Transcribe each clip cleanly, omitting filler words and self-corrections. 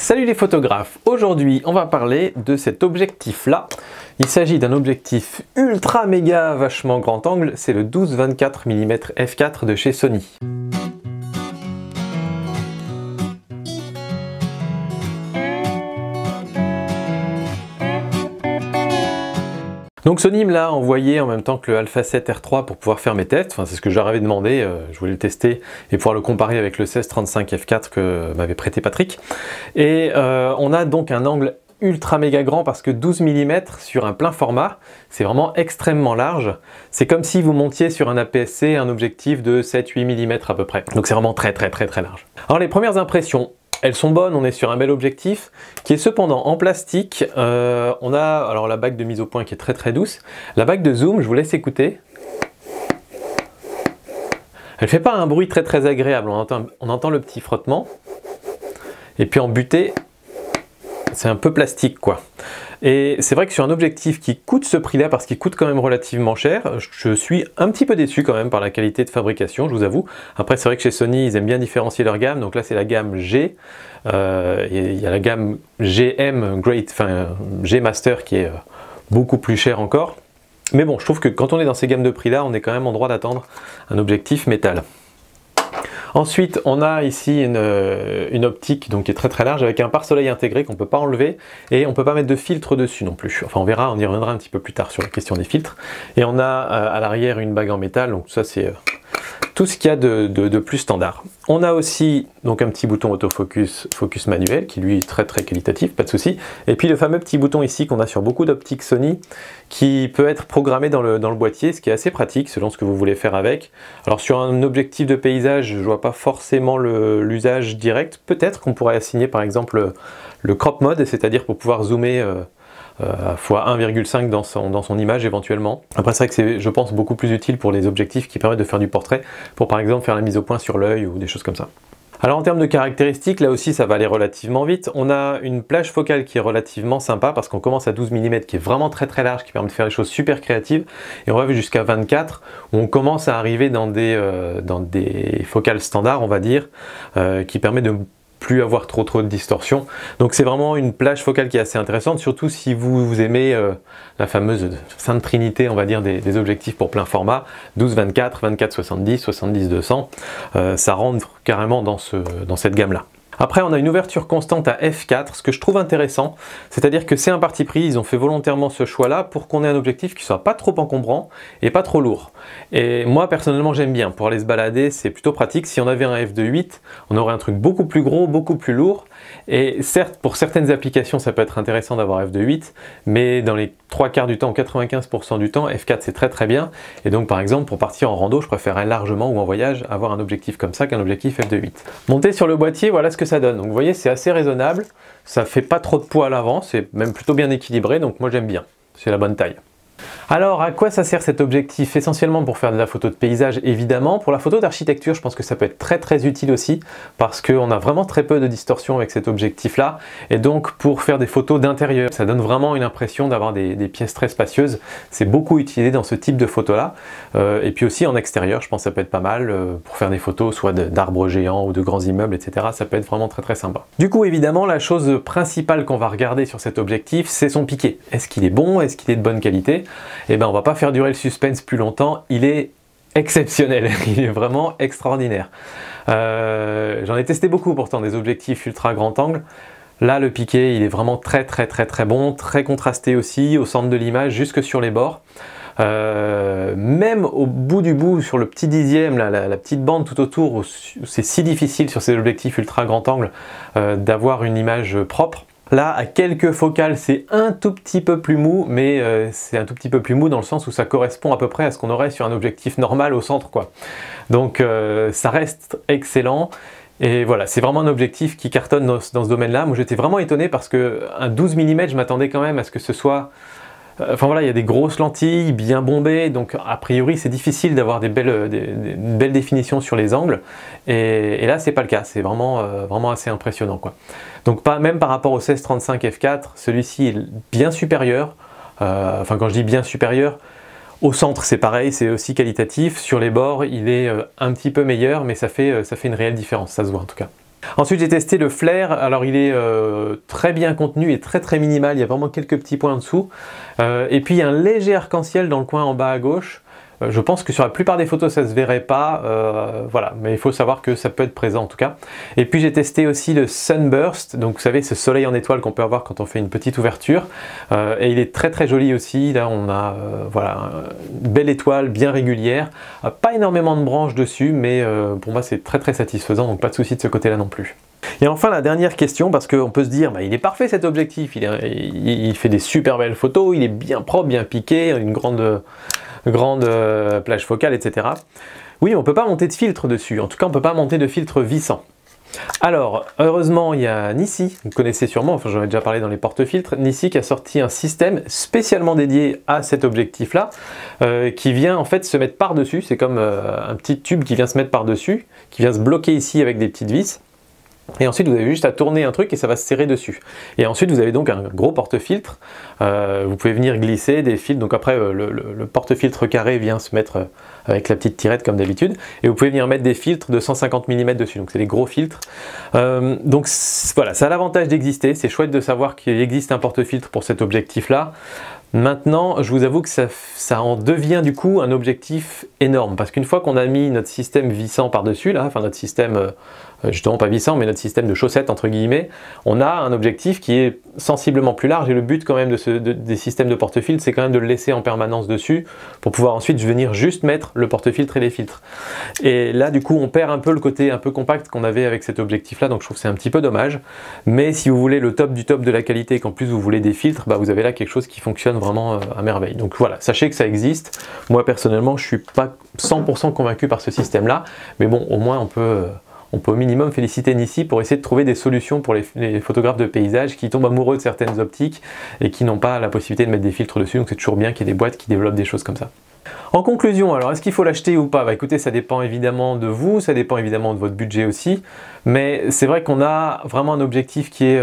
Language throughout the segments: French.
Salut les photographes, aujourd'hui on va parler de cet objectif là. Il s'agit d'un objectif ultra méga vachement grand angle, c'est le 12-24 mm f4 de chez Sony. Donc Sony me l'a envoyé en même temps que le Alpha 7 R3 pour pouvoir faire mes tests, enfin c'est ce que je leur avais demandé, je voulais le tester et pouvoir le comparer avec le 16-35 f4 que m'avait prêté Patrick. Et on a donc un angle ultra méga grand parce que 12 mm sur un plein format, c'est vraiment extrêmement large. C'est comme si vous montiez sur un APS-C un objectif de 7-8 mm à peu près. Donc c'est vraiment très large. Alors les premières impressions, elles sont bonnes, on est sur un bel objectif qui est cependant en plastique. On a alors la bague de mise au point qui est très douce. La bague de zoom, je vous laisse écouter. Elle fait pas un bruit très agréable, on entend le petit frottement. Et puis en butée, c'est un peu plastique quoi. Et c'est vrai que sur un objectif qui coûte ce prix-là, parce qu'il coûte quand même relativement cher, je suis un petit peu déçu quand même par la qualité de fabrication, je vous avoue. Après c'est vrai que chez Sony, ils aiment bien différencier leur gamme, donc là c'est la gamme G, il y a la gamme GM, G Master qui est beaucoup plus cher encore. Mais bon, je trouve que quand on est dans ces gammes de prix-là, on est quand même en droit d'attendre un objectif métal. Ensuite, on a ici une optique donc, qui est très large avec un pare-soleil intégré qu'on ne peut pas enlever et on ne peut pas mettre de filtre dessus non plus. Enfin, on verra, on y reviendra un petit peu plus tard sur la question des filtres. Et on a à l'arrière une bague en métal, donc ça c'est tout ce qu'il y a de plus standard. On a aussi donc un petit bouton autofocus, focus manuel qui lui est très qualitatif, pas de souci. Et puis le fameux petit bouton ici qu'on a sur beaucoup d'optiques Sony qui peut être programmé dans le boîtier, ce qui est assez pratique selon ce que vous voulez faire avec. Alors sur un objectif de paysage, je vois pas forcément l'usage direct. Peut-être qu'on pourrait assigner par exemple le crop mode, c'est-à-dire pour pouvoir zoomer à x1,5 dans son image éventuellement. Après c'est vrai que c'est, je pense, beaucoup plus utile pour les objectifs qui permettent de faire du portrait, pour par exemple faire la mise au point sur l'œil ou des choses comme ça. Alors en termes de caractéristiques, là aussi ça va aller relativement vite. On a une plage focale qui est relativement sympa parce qu'on commence à 12 mm qui est vraiment très large, qui permet de faire des choses super créatives, et on va jusqu'à 24 où on commence à arriver dans des focales standards, on va dire, qui permet de plus avoir trop de distorsion. Donc c'est vraiment une plage focale qui est assez intéressante, surtout si vous aimez la fameuse sainte trinité, on va dire, des objectifs pour plein format, 12-24, 24-70, 70-200, ça rentre carrément dans cette gamme-là. Après, on a une ouverture constante à f4, ce que je trouve intéressant, c'est-à-dire que c'est un parti pris, ils ont fait volontairement ce choix-là pour qu'on ait un objectif qui soit pas trop encombrant et pas trop lourd. Et moi, personnellement, j'aime bien. Pour aller se balader, c'est plutôt pratique. Si on avait un f2.8, on aurait un truc beaucoup plus gros, beaucoup plus lourd. Et certes, pour certaines applications, ça peut être intéressant d'avoir f2.8, mais dans les 3/4 du temps, 95% du temps, f4 c'est très bien. Et donc, par exemple, pour partir en rando, je préférerais largement, ou en voyage, avoir un objectif comme ça qu'un objectif f2.8. Monté sur le boîtier, voilà ce que ça donne. Donc vous voyez, c'est assez raisonnable, ça fait pas trop de poids à l'avant, c'est même plutôt bien équilibré, donc moi j'aime bien, c'est la bonne taille. Alors à quoi ça sert cet objectif? Essentiellement pour faire de la photo de paysage évidemment. Pour la photo d'architecture, je pense que ça peut être très utile aussi parce qu'on a vraiment très peu de distorsion avec cet objectif là, et donc pour faire des photos d'intérieur, ça donne vraiment une impression d'avoir des pièces très spacieuses. C'est beaucoup utilisé dans ce type de photo là, et puis aussi en extérieur, je pense que ça peut être pas mal pour faire des photos soit d'arbres géants ou de grands immeubles, etc. Ça peut être vraiment très sympa. Du coup évidemment la chose principale qu'on va regarder sur cet objectif, c'est son piqué. Est-ce qu'il est bon? Est-ce qu'il est de bonne qualité? Eh ben on va pas faire durer le suspense plus longtemps, il est exceptionnel, il est vraiment extraordinaire. J'en ai testé beaucoup pourtant des objectifs ultra grand angle. Là le piqué il est vraiment très bon, très contrasté aussi, au centre de l'image jusque sur les bords. Même au bout du bout, sur le petit dixième, la petite bande tout autour, c'est si difficile sur ces objectifs ultra grand angle d'avoir une image propre. Là, à quelques focales, c'est un tout petit peu plus mou, mais c'est un tout petit peu plus mou dans le sens où ça correspond à peu près à ce qu'on aurait sur un objectif normal au centre, quoi. Donc ça reste excellent. Et voilà, c'est vraiment un objectif qui cartonne dans ce domaine-là. Moi, j'étais vraiment étonné parce qu'un 12 mm, je m'attendais quand même à ce que ce soit... Enfin voilà, il y a des grosses lentilles bien bombées, donc a priori c'est difficile d'avoir des belles définitions sur les angles, et là c'est pas le cas, c'est vraiment assez impressionnant quoi. Donc même par rapport au 16-35 f4, celui-ci est bien supérieur, enfin quand je dis bien supérieur, au centre c'est pareil, c'est aussi qualitatif, sur les bords il est un petit peu meilleur, mais ça fait une réelle différence, ça se voit en tout cas. Ensuite j'ai testé le flair, alors il est très bien contenu et très minimal, il y a vraiment quelques petits points en dessous. Et puis il y a un léger arc-en-ciel dans le coin en bas à gauche. Je pense que sur la plupart des photos ça se verrait pas, voilà, mais il faut savoir que ça peut être présent en tout cas. Et puis j'ai testé aussi le Sunburst, donc vous savez ce soleil en étoile qu'on peut avoir quand on fait une petite ouverture, et il est très joli aussi. Là on a voilà, une belle étoile bien régulière, pas énormément de branches dessus, mais pour moi c'est très satisfaisant, donc pas de souci de ce côté là non plus. Et enfin la dernière question, parce qu'on peut se dire bah, il est parfait cet objectif, il fait des super belles photos, il est bien propre, bien piqué, une grande plage focale, etc. Oui, on ne peut pas monter de filtre dessus, en tout cas on ne peut pas monter de filtre vissant. Alors, heureusement, il y a Nissi, vous connaissez sûrement, enfin j'en ai déjà parlé dans les porte-filtres, Nissi qui a sorti un système spécialement dédié à cet objectif-là, qui vient en fait se mettre par-dessus, c'est comme un petit tube qui vient se mettre par-dessus, qui vient se bloquer ici avec des petites vis. Et ensuite vous avez juste à tourner un truc et ça va se serrer dessus. Et ensuite vous avez donc un gros porte-filtre, vous pouvez venir glisser des fils, donc après le porte-filtre carré vient se mettre avec la petite tirette comme d'habitude, et vous pouvez venir mettre des filtres de 150 mm dessus, donc c'est des gros filtres. Donc voilà, ça a l'avantage d'exister, c'est chouette de savoir qu'il existe un porte-filtre pour cet objectif-là. Maintenant, je vous avoue que ça en devient du coup un objectif énorme, parce qu'une fois qu'on a mis notre système vissant par-dessus, là, enfin notre système, justement pas vissant, mais notre système de chaussettes entre guillemets, on a un objectif qui est sensiblement plus large, et le but quand même des systèmes de porte-filtre, c'est quand même de le laisser en permanence dessus, pour pouvoir ensuite venir juste mettre le porte-filtre et les filtres. Et là du coup on perd un peu le côté un peu compact qu'on avait avec cet objectif-là, donc je trouve que c'est un petit peu dommage, mais si vous voulez le top du top de la qualité, et qu'en plus vous voulez des filtres, bah, vous avez là quelque chose qui fonctionne vraiment à merveille. Donc voilà, sachez que ça existe. Moi personnellement je suis pas 100% convaincu par ce système là, mais bon au moins on peut au minimum féliciter Nissi pour essayer de trouver des solutions pour les photographes de paysage qui tombent amoureux de certaines optiques et qui n'ont pas la possibilité de mettre des filtres dessus, donc c'est toujours bien qu'il y ait des boîtes qui développent des choses comme ça. En conclusion, alors est-ce qu'il faut l'acheter ou pas? Bah écoutez, ça dépend évidemment de vous, ça dépend évidemment de votre budget aussi, mais c'est vrai qu'on a vraiment un objectif qui est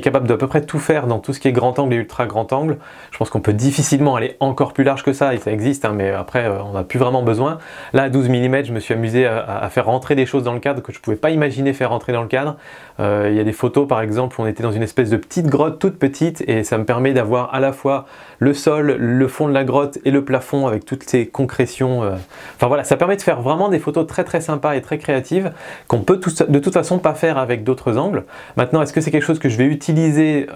capable d'à peu près tout faire dans tout ce qui est grand angle et ultra grand angle. Je pense qu'on peut difficilement aller encore plus large que ça, et ça existe, hein, mais après on n'a plus vraiment besoin. Là à 12 mm, je me suis amusé à faire rentrer des choses dans le cadre que je ne pouvais pas imaginer faire rentrer dans le cadre. Il y a des photos par exemple où on était dans une espèce de petite grotte toute petite, et ça me permet d'avoir à la fois le sol, le fond de la grotte et le plafond avec toutes ces concrétions. Enfin voilà, ça permet de faire vraiment des photos très sympas et très créatives qu'on peut de toute façon pas faire avec d'autres angles. Maintenant, est-ce que c'est quelque chose que je vais utiliser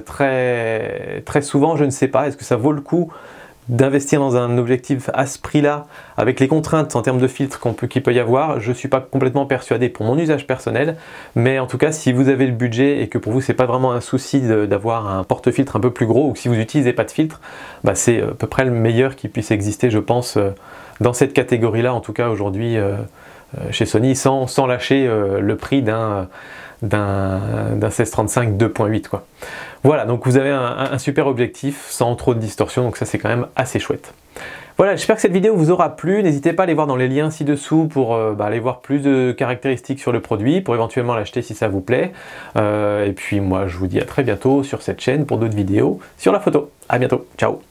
très souvent? Je ne sais pas. Est-ce que ça vaut le coup d'investir dans un objectif à ce prix-là, avec les contraintes en termes de filtres qu'il peut y avoir? Je ne suis pas complètement persuadé pour mon usage personnel, mais en tout cas, si vous avez le budget et que pour vous, c'est pas vraiment un souci d'avoir un porte-filtre un peu plus gros, ou que si vous n'utilisez pas de filtre, bah, c'est à peu près le meilleur qui puisse exister, je pense, dans cette catégorie-là, en tout cas aujourd'hui, chez Sony, sans lâcher le prix d'un 1635 2.8 quoi. Voilà, donc vous avez un super objectif sans trop de distorsion, donc ça c'est quand même assez chouette. Voilà, j'espère que cette vidéo vous aura plu. N'hésitez pas à aller voir dans les liens ci-dessous pour aller voir plus de caractéristiques sur le produit, pour éventuellement l'acheter si ça vous plaît. Et puis moi je vous dis à très bientôt sur cette chaîne pour d'autres vidéos sur la photo. À bientôt, ciao.